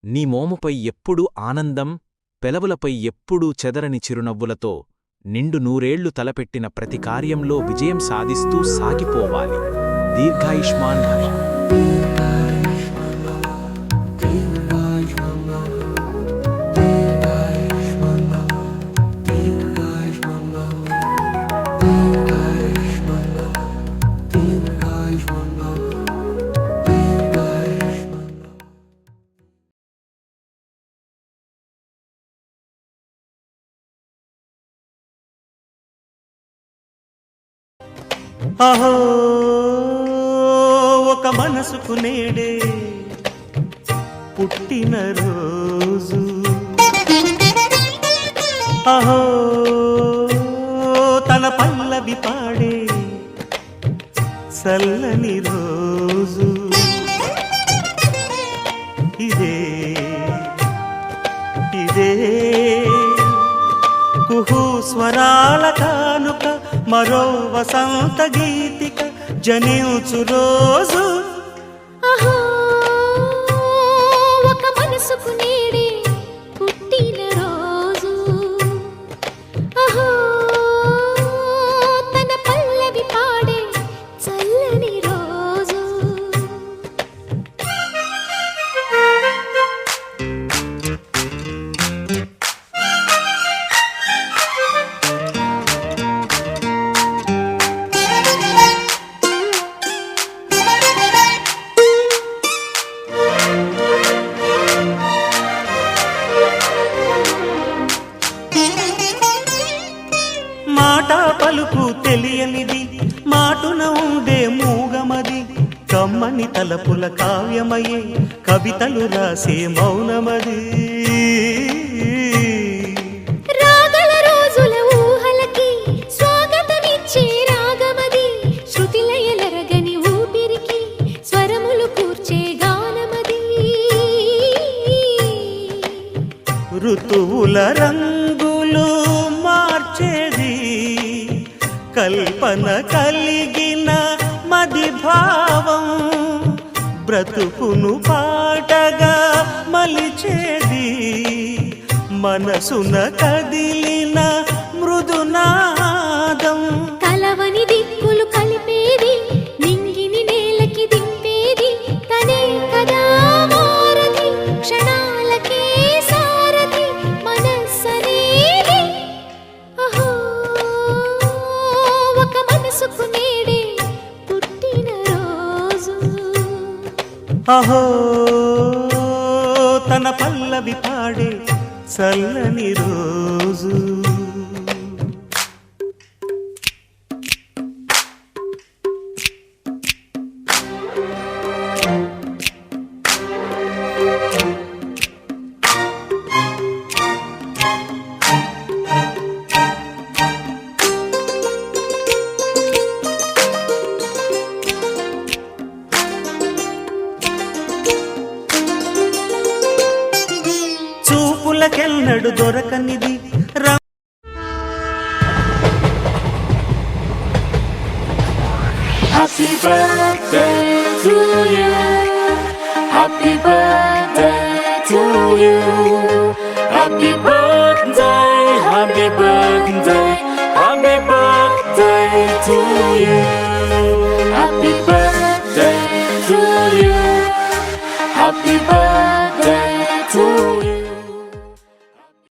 నీ మోముపై ఎప్పుడూ ఆనందం, పెలవులపై ఎప్పుడూ చెదరని చిరునవ్వులతో నిండు నూరేళ్లు తలపెట్టిన ప్రతి కార్యంలో విజయం సాధిస్తూ సాగిపోవాలి. దీర్ఘాయుష్మాన్ భవ. అహో ఒక మనసుకు నేడే పుట్టినరోజు, అహో తన పల్లవి పాడే చల్లని రోజు. ఇదే ఇదే కుహు స్వరాల కానుక, మరో వసంత గీతిక జనించు రోజు. అహో ఒక మనసుకు నేడే పుట్టిన రోజు, అహో తన పల్లవి పాడే చల్లని రోజు. మాట పలుకు తెలియనిది, మాటున ఉండే మూగమది, కమ్మని తలపుల కావ్యమయే కవితలు రాసే మౌనమది. రాగల రోజుల ఊహలకి స్వాగతమిచ్చే రాగమది, శృతిలయలరగని ఊపిరికి స్వరములు కూర్చే గానమది. ఋతువుల రంగులు మార్చేది, కల్పన కలిగిన మది భావం, బ్రతుకును పాటగా మలిచేది, మనసున కదిలిన మృదునాదం. కలవని దిక్కులు కలిపేది, నింగిని నేలకి దింపేది, తనే కదా మారది, క్షణాలకే సారథి మనస్సనేది. అహో ఒక మనసుకు నేడే పుట్టిన రోజు, అహో తన పల్లవి పాడే చల్లని రోజు. చూపులకెన్నడు దొరకనిది Happy birthday to you. Happy birthday to you. Happy birthday.